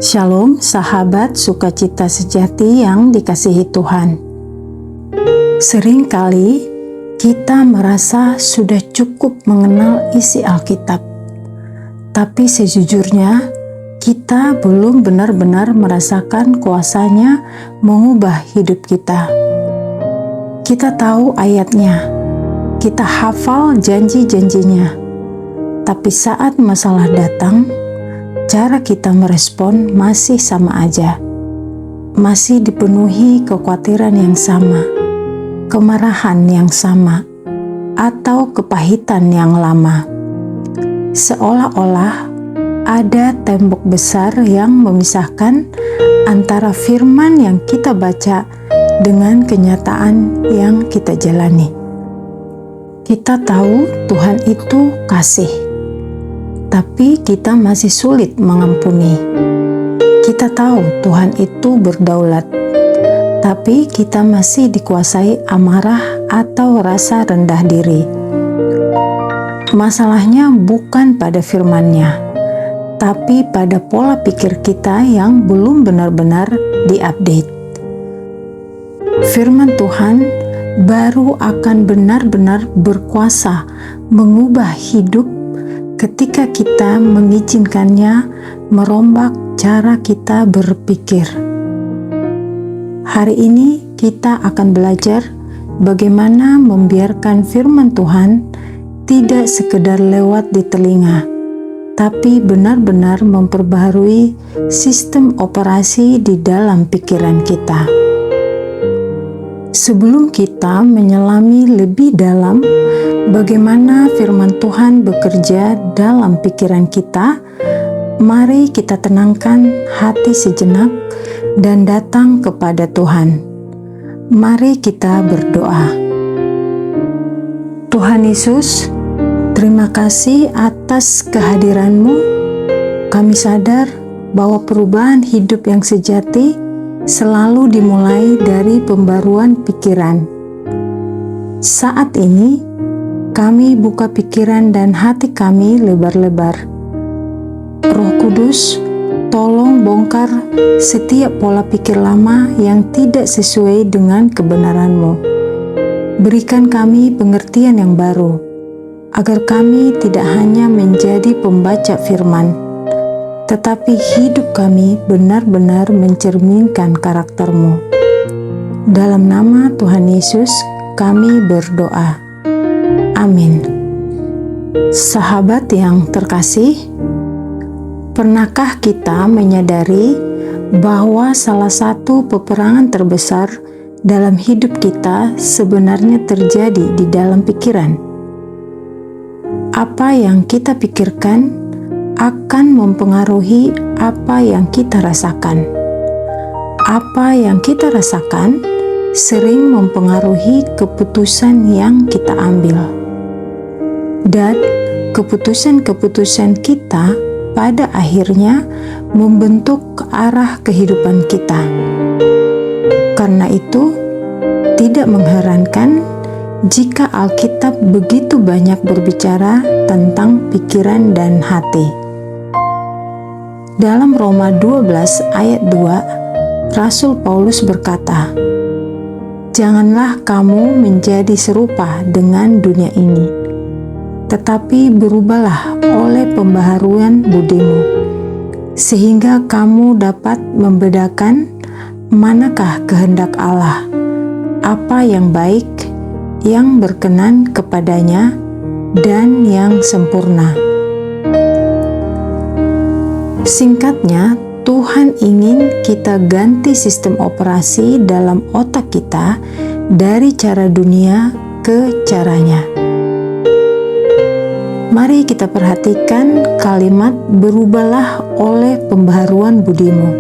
Shalom sahabat sukacita sejati yang dikasihi Tuhan. Seringkali kita merasa sudah cukup mengenal isi Alkitab, tapi sejujurnya kita belum benar-benar merasakan kuasanya mengubah hidup kita. Kita tahu ayatnya, kita hafal janji-janjinya, tapi saat masalah datang, cara kita merespon masih sama aja. Masih dipenuhi kekhawatiran yang sama, kemarahan yang sama, atau kepahitan yang lama. Seolah-olah ada tembok besar yang memisahkan antara firman yang kita baca dengan kenyataan yang kita jalani. Kita tahu Tuhan itu kasih, tapi kita masih sulit mengampuni. Kita tahu Tuhan itu berdaulat, tapi kita masih dikuasai amarah atau rasa rendah diri. Masalahnya bukan pada firman-Nya, tapi pada pola pikir kita yang belum benar-benar diupdate. Firman Tuhan baru akan benar-benar berkuasa mengubah hidup ketika kita mengizinkannya merombak cara kita berpikir. Hari ini kita akan belajar bagaimana membiarkan firman Tuhan tidak sekedar lewat di telinga, tapi benar-benar memperbaharui sistem operasi di dalam pikiran kita. Sebelum kita menyelami lebih dalam bagaimana firman Tuhan bekerja dalam pikiran kita, mari kita tenangkan hati sejenak dan datang kepada Tuhan. Mari kita berdoa. Tuhan Yesus, terima kasih atas kehadiran-Mu. Kami sadar bahwa perubahan hidup yang sejati selalu dimulai dari pembaruan pikiran. Saat ini, kami buka pikiran dan hati kami lebar-lebar. Roh Kudus, tolong bongkar setiap pola pikir lama yang tidak sesuai dengan kebenaran-Mu. Berikan kami pengertian yang baru, agar kami tidak hanya menjadi pembaca firman, tetapi hidup kami benar-benar mencerminkan karakter-Mu. Dalam nama Tuhan Yesus, kami berdoa. Amin. Sahabat yang terkasih, pernahkah kita menyadari bahwa salah satu peperangan terbesar dalam hidup kita sebenarnya terjadi di dalam pikiran? Apa yang kita pikirkan akan mempengaruhi apa yang kita rasakan. Apa yang kita rasakan sering mempengaruhi keputusan yang kita ambil. Dan keputusan-keputusan kita pada akhirnya membentuk arah kehidupan kita. Karena itu, tidak mengherankan jika Alkitab begitu banyak berbicara tentang pikiran dan hati. Dalam Roma 12 ayat 2, Rasul Paulus berkata, "Janganlah kamu menjadi serupa dengan dunia ini, tetapi berubahlah oleh pembaharuan budimu, sehingga kamu dapat membedakan manakah kehendak Allah, apa yang baik, yang berkenan kepadanya, dan yang sempurna." Singkatnya, Tuhan ingin kita ganti sistem operasi dalam otak kita dari cara dunia ke caranya. Mari kita perhatikan kalimat berubahlah oleh pembaharuan budimu.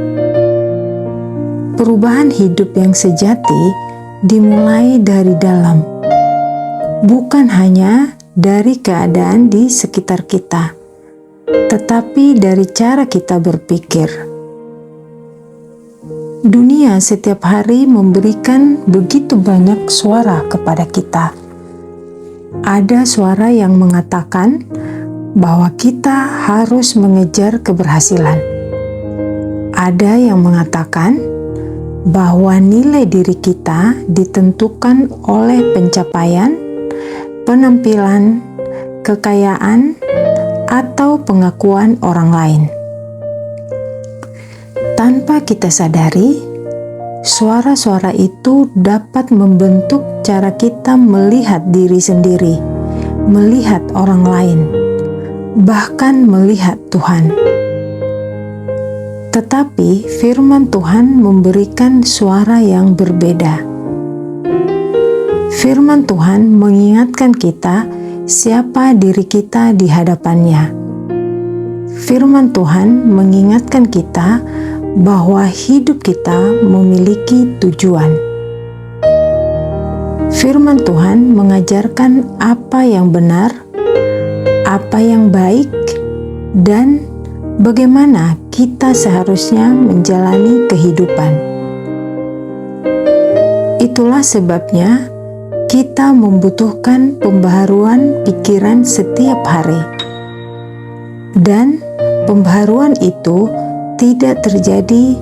Perubahan hidup yang sejati dimulai dari dalam, bukan hanya dari keadaan di sekitar kita, tetapi dari cara kita berpikir. Dunia setiap hari memberikan begitu banyak suara kepada kita. Ada suara yang mengatakan bahwa kita harus mengejar keberhasilan. Ada yang mengatakan bahwa nilai diri kita ditentukan oleh pencapaian, penampilan, kekayaan, atau pengakuan orang lain. Tanpa kita sadari, suara-suara itu dapat membentuk cara kita melihat diri sendiri, melihat orang lain, bahkan melihat Tuhan. Tetapi firman Tuhan memberikan suara yang berbeda. Firman Tuhan mengingatkan kita siapa diri kita di hadapannya. Firman Tuhan mengingatkan kita bahwa hidup kita memiliki tujuan. Firman Tuhan mengajarkan apa yang benar, apa yang baik, dan bagaimana kita seharusnya menjalani kehidupan. Itulah sebabnya kita membutuhkan pembaharuan pikiran setiap hari. Dan pembaharuan itu tidak terjadi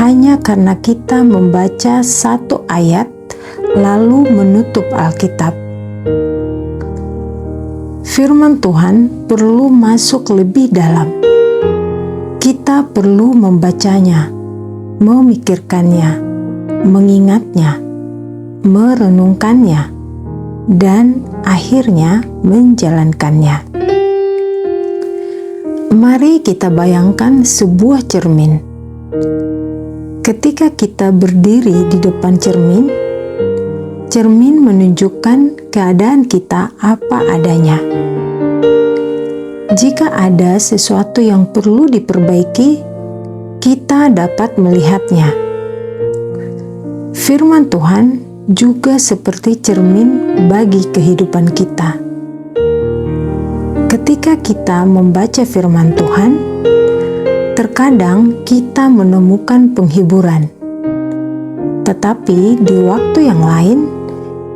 hanya karena kita membaca satu ayat lalu menutup Alkitab. Firman Tuhan perlu masuk lebih dalam. Kita perlu membacanya, memikirkannya, mengingatnya, merenungkannya, dan akhirnya menjalankannya. Mari kita bayangkan sebuah cermin. Ketika kita berdiri di depan cermin, cermin menunjukkan keadaan kita apa adanya. Jika ada sesuatu yang perlu diperbaiki, kita dapat melihatnya. Firman Tuhan juga seperti cermin bagi kehidupan kita. Ketika kita membaca firman Tuhan, terkadang kita menemukan penghiburan. Tetapi di waktu yang lain,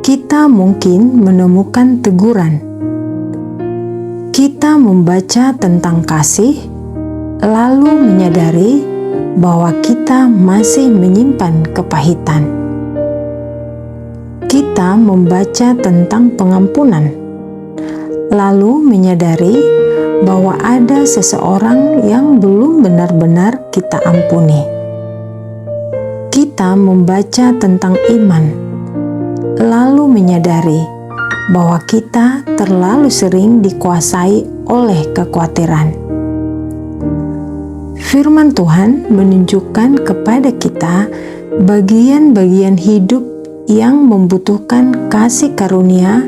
kita mungkin menemukan teguran. Kita membaca tentang kasih, lalu menyadari bahwa kita masih menyimpan kepahitan. Kita membaca tentang pengampunan, lalu menyadari bahwa ada seseorang yang belum benar-benar kita ampuni. Kita membaca tentang iman, lalu menyadari bahwa kita terlalu sering dikuasai oleh kekhawatiran. Firman Tuhan menunjukkan kepada kita bagian-bagian hidup yang membutuhkan kasih karunia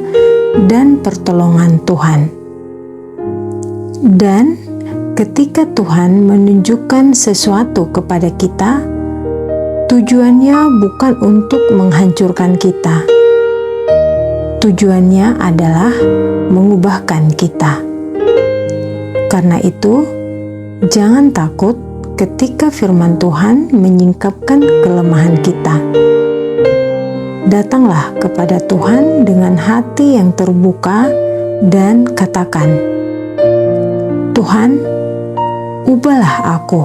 dan pertolongan Tuhan. Dan ketika Tuhan menunjukkan sesuatu kepada kita, tujuannya bukan untuk menghancurkan kita. Tujuannya adalah mengubahkan kita. Karena itu, jangan takut ketika firman Tuhan menyingkapkan kelemahan kita. Datanglah kepada Tuhan dengan hati yang terbuka dan katakan, "Tuhan, ubahlah aku.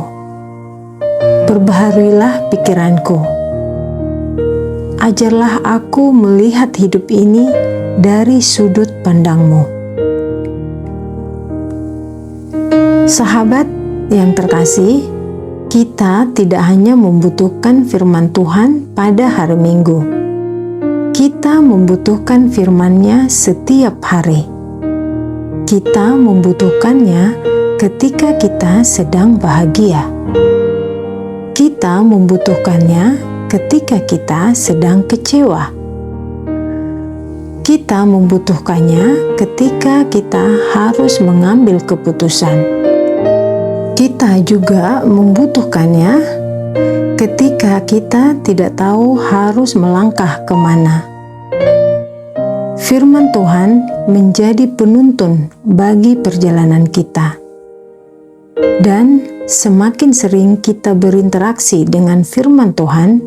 Perbaharuilah pikiranku. Ajarlah aku melihat hidup ini dari sudut pandang-Mu." Sahabat yang terkasih, kita tidak hanya membutuhkan firman Tuhan pada hari Minggu. Kita membutuhkan firman-Nya setiap hari. Kita membutuhkannya ketika kita sedang bahagia. Kita membutuhkannya ketika kita sedang kecewa. Kita membutuhkannya ketika kita harus mengambil keputusan. Kita juga membutuhkannya ketika kita tidak tahu harus melangkah kemana. Firman Tuhan menjadi penuntun bagi perjalanan kita. Dan semakin sering kita berinteraksi dengan firman Tuhan,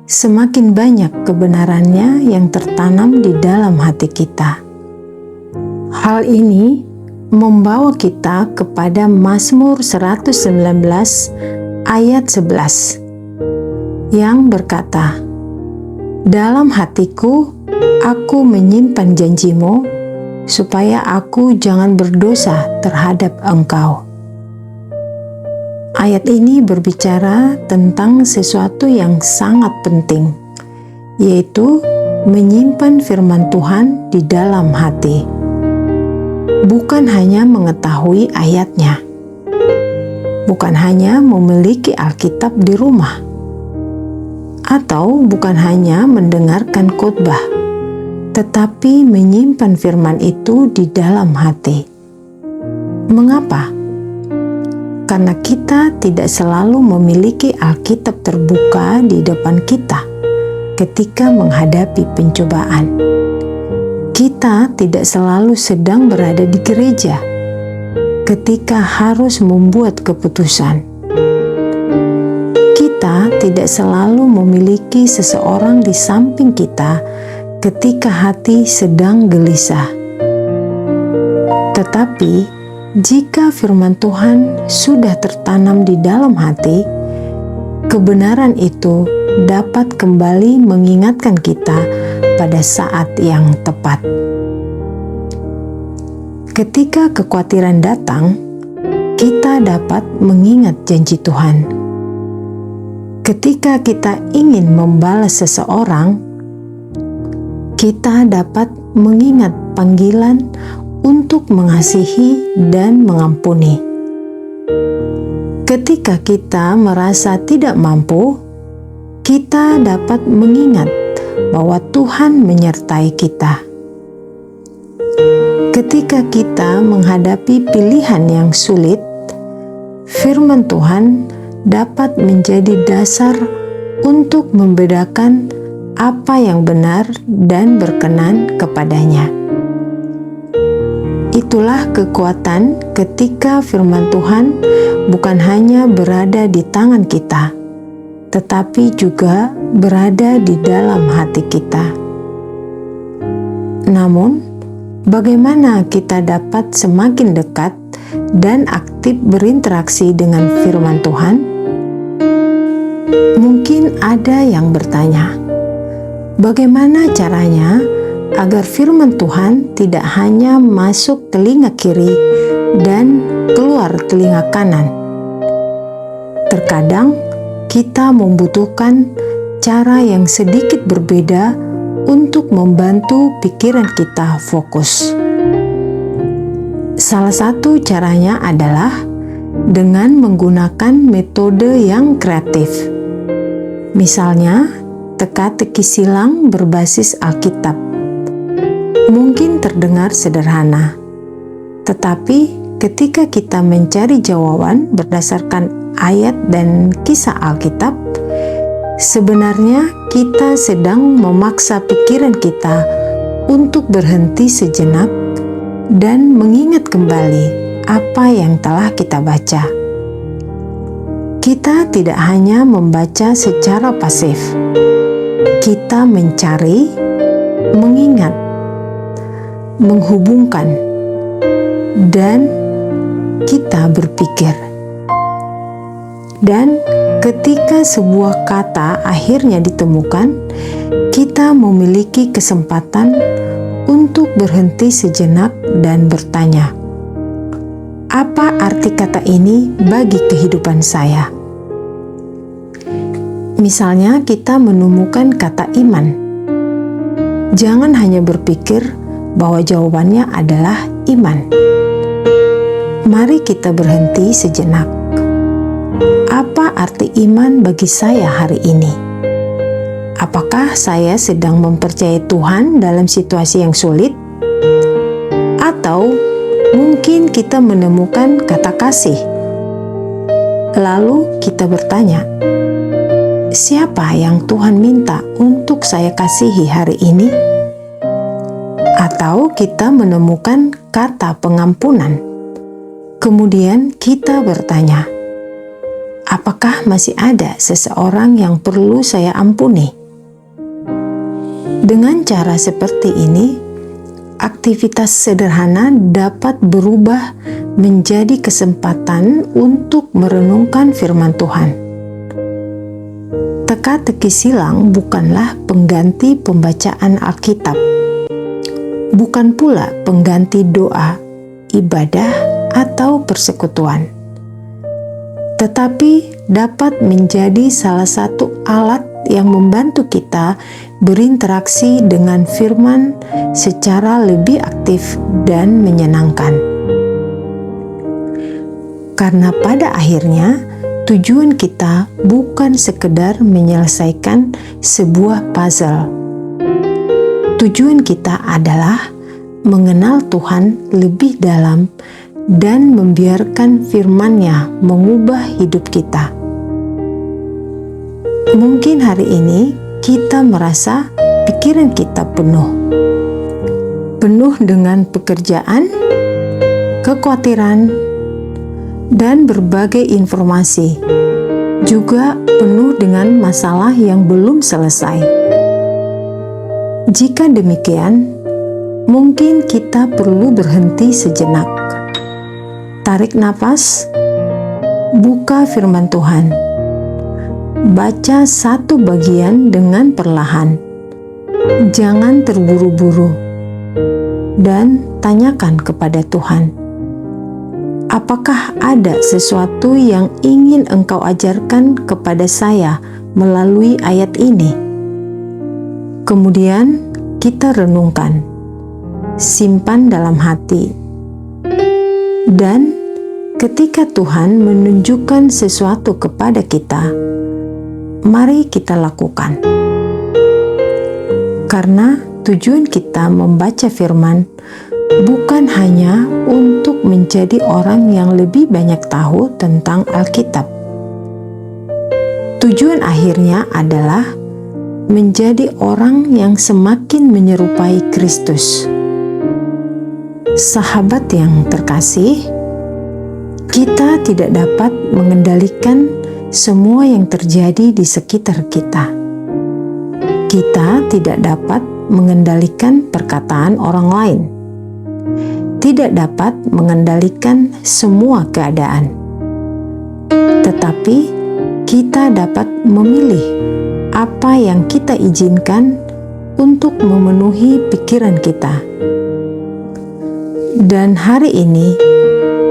semakin banyak kebenarannya yang tertanam di dalam hati kita. Hal ini membawa kita kepada Mazmur 119 ayat 11 yang berkata, "Dalam hatiku aku menyimpan janjimu, supaya aku jangan berdosa terhadap Engkau." Ayat ini berbicara tentang sesuatu yang sangat penting, yaitu menyimpan firman Tuhan di dalam hati. Bukan hanya mengetahui ayatnya, bukan hanya memiliki Alkitab di rumah, atau bukan hanya mendengarkan khotbah, tetapi menyimpan firman itu di dalam hati. Mengapa? Karena kita tidak selalu memiliki Alkitab terbuka di depan kita ketika menghadapi pencobaan. Kita tidak selalu sedang berada di gereja ketika harus membuat keputusan. Kita tidak selalu memiliki seseorang di samping kita ketika hati sedang gelisah. Tetapi jika firman Tuhan sudah tertanam di dalam hati, kebenaran itu dapat kembali mengingatkan kita pada saat yang tepat. Ketika kekhawatiran datang, kita dapat mengingat janji Tuhan. Ketika kita ingin membalas seseorang, kita dapat mengingat panggilan untuk mengasihi dan mengampuni. Ketika kita merasa tidak mampu, kita dapat mengingat bahwa Tuhan menyertai kita. Ketika kita menghadapi pilihan yang sulit, firman Tuhan dapat menjadi dasar untuk membedakan apa yang benar dan berkenan kepadanya. Itulah kekuatan ketika firman Tuhan bukan hanya berada di tangan kita, tetapi juga berada di dalam hati kita. Namun, bagaimana kita dapat semakin dekat dan aktif berinteraksi dengan firman Tuhan? Mungkin ada yang bertanya, bagaimana caranya agar firman Tuhan tidak hanya masuk telinga kiri dan keluar telinga kanan? Terkadang kita membutuhkan cara yang sedikit berbeda untuk membantu pikiran kita fokus. Salah satu caranya adalah dengan menggunakan metode yang kreatif. Misalnya, teka-teki silang berbasis Alkitab. Mungkin terdengar sederhana, tetapi ketika kita mencari jawaban berdasarkan ayat dan kisah Alkitab, sebenarnya kita sedang memaksa pikiran kita untuk berhenti sejenak dan mengingat kembali apa yang telah kita baca. Kita tidak hanya membaca secara pasif, kita mencari, mengingat, menghubungkan, dan kita berpikir. Dan ketika sebuah kata akhirnya ditemukan, kita memiliki kesempatan untuk berhenti sejenak dan bertanya, apa arti kata ini bagi kehidupan saya? Misalnya kita menemukan kata iman. Jangan hanya berpikir bahwa jawabannya adalah iman. Mari kita berhenti sejenak. Apa arti iman bagi saya hari ini? Apakah saya sedang mempercayai Tuhan dalam situasi yang sulit? Atau mungkin kita menemukan kata kasih. Lalu kita bertanya, siapa yang Tuhan minta untuk saya kasihi hari ini? Atau kita menemukan kata pengampunan. Kemudian kita bertanya, apakah masih ada seseorang yang perlu saya ampuni? Dengan cara seperti ini, aktivitas sederhana dapat berubah menjadi kesempatan untuk merenungkan firman Tuhan. Teka-teki silang bukanlah pengganti pembacaan Alkitab, bukan pula pengganti doa, ibadah, atau persekutuan, tetapi dapat menjadi salah satu alat yang membantu kita berinteraksi dengan firman secara lebih aktif dan menyenangkan. Karena pada akhirnya, tujuan kita bukan sekedar menyelesaikan sebuah puzzle. Tujuan kita adalah mengenal Tuhan lebih dalam dan membiarkan firman-Nya mengubah hidup kita. Mungkin hari ini kita merasa pikiran kita penuh dengan pekerjaan, kekhawatiran, dan berbagai informasi, juga penuh dengan masalah yang belum selesai. Jika demikian, mungkin kita perlu berhenti sejenak, tarik napas, buka firman Tuhan, baca satu bagian dengan perlahan, jangan terburu-buru, dan tanyakan kepada Tuhan, apakah ada sesuatu yang ingin Engkau ajarkan kepada saya melalui ayat ini? Kemudian kita renungkan, simpan dalam hati, dan ketika Tuhan menunjukkan sesuatu kepada kita, mari kita lakukan. Karena tujuan kita membaca firman bukan hanya untuk menjadi orang yang lebih banyak tahu tentang Alkitab. Tujuan akhirnya adalah menjadi orang yang semakin menyerupai Kristus. Sahabat yang terkasih, kita tidak dapat mengendalikan semua yang terjadi di sekitar kita. Kita tidak dapat mengendalikan perkataan orang lain, tidak dapat mengendalikan semua keadaan, tetapi kita dapat memilih apa yang kita izinkan untuk memenuhi pikiran kita. Dan hari ini,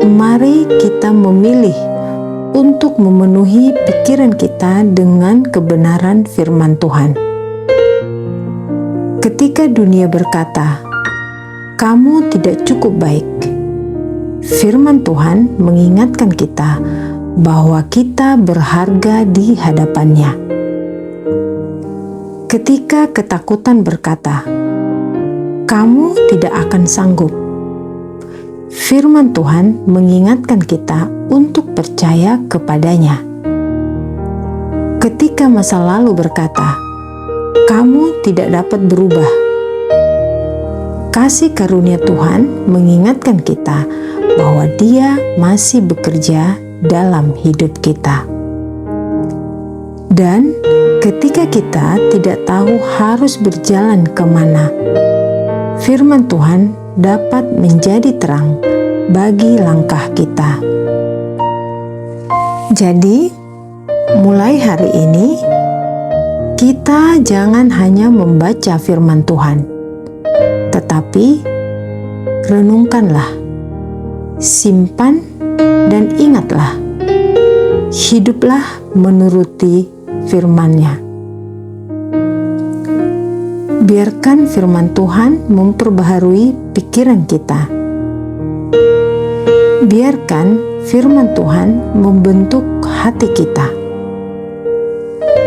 mari kita memilih untuk memenuhi pikiran kita dengan kebenaran firman Tuhan. Ketika dunia berkata, "Kamu tidak cukup baik," firman Tuhan mengingatkan kita bahwa kita berharga di hadapan-Nya. Ketika ketakutan berkata, "Kamu tidak akan sanggup," firman Tuhan mengingatkan kita untuk percaya kepada-Nya. Ketika masa lalu berkata, "Kamu tidak dapat berubah," kasih karunia Tuhan mengingatkan kita bahwa Dia masih bekerja dalam hidup kita. Dan ketika kita tidak tahu harus berjalan kemana, firman Tuhan dapat menjadi terang bagi langkah kita. Jadi, mulai hari ini, kita jangan hanya membaca firman Tuhan, tetapi renungkanlah, simpan, dan ingatlah, hiduplah menuruti firman-Nya. Biarkan firman Tuhan memperbaharui pikiran kita. Biarkan firman Tuhan membentuk hati kita.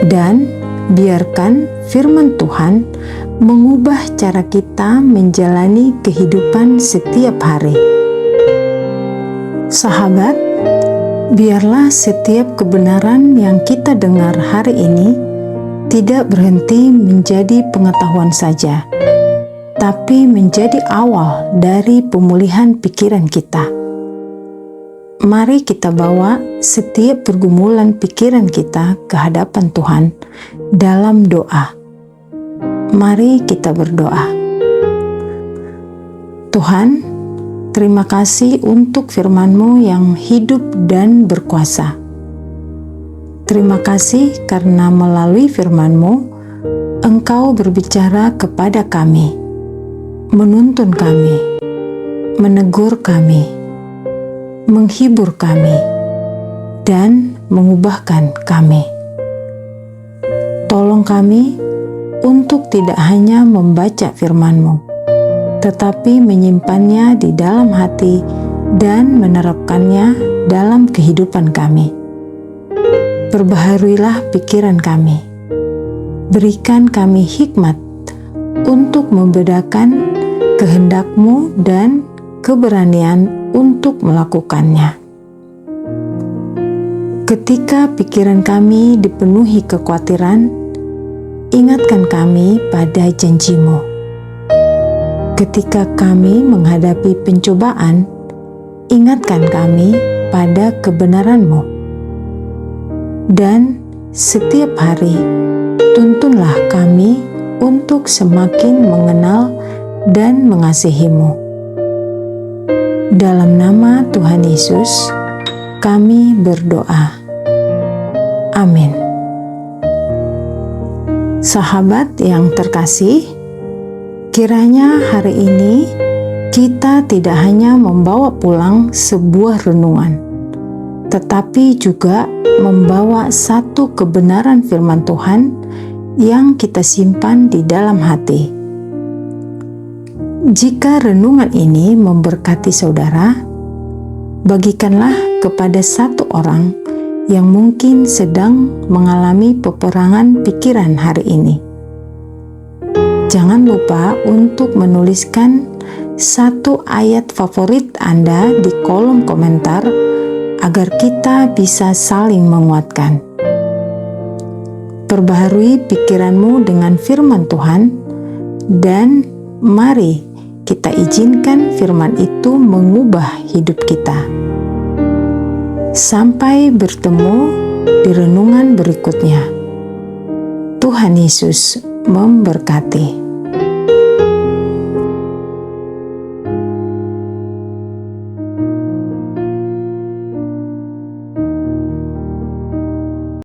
Dan biarkan firman Tuhan mengubah cara kita menjalani kehidupan setiap hari. Sahabat, biarlah setiap kebenaran yang kita dengar hari ini tidak berhenti menjadi pengetahuan saja, tapi menjadi awal dari pemulihan pikiran kita. Mari kita bawa setiap pergumulan pikiran kita ke hadapan Tuhan dalam doa. Mari kita berdoa. Tuhan, terima kasih untuk firman-Mu yang hidup dan berkuasa. Terima kasih karena melalui firman-Mu, Engkau berbicara kepada kami, menuntun kami, menegur kami, menghibur kami, dan mengubahkan kami. Tolong kami untuk tidak hanya membaca firman-Mu, tetapi menyimpannya di dalam hati dan menerapkannya dalam kehidupan kami. Perbaharuilah pikiran kami. Berikan kami hikmat untuk membedakan kehendak-Mu dan keberanian untuk melakukannya. Ketika pikiran kami dipenuhi kekhawatiran, ingatkan kami pada janji-Mu. Ketika kami menghadapi pencobaan, ingatkan kami pada kebenaran-Mu. Dan setiap hari, tuntunlah kami untuk semakin mengenal dan mengasihi-Mu. Dalam nama Tuhan Yesus, kami berdoa. Amin. Sahabat yang terkasih, kiranya hari ini kita tidak hanya membawa pulang sebuah renungan, tetapi juga membawa satu kebenaran firman Tuhan yang kita simpan di dalam hati. Jika renungan ini memberkati saudara, bagikanlah kepada satu orang yang mungkin sedang mengalami peperangan pikiran hari ini. Jangan lupa untuk menuliskan satu ayat favorit Anda di kolom komentar agar kita bisa saling menguatkan. Perbaharui pikiranmu dengan firman Tuhan, dan mari kita izinkan firman itu mengubah hidup kita. Sampai bertemu di renungan berikutnya. Tuhan Yesus memberkati.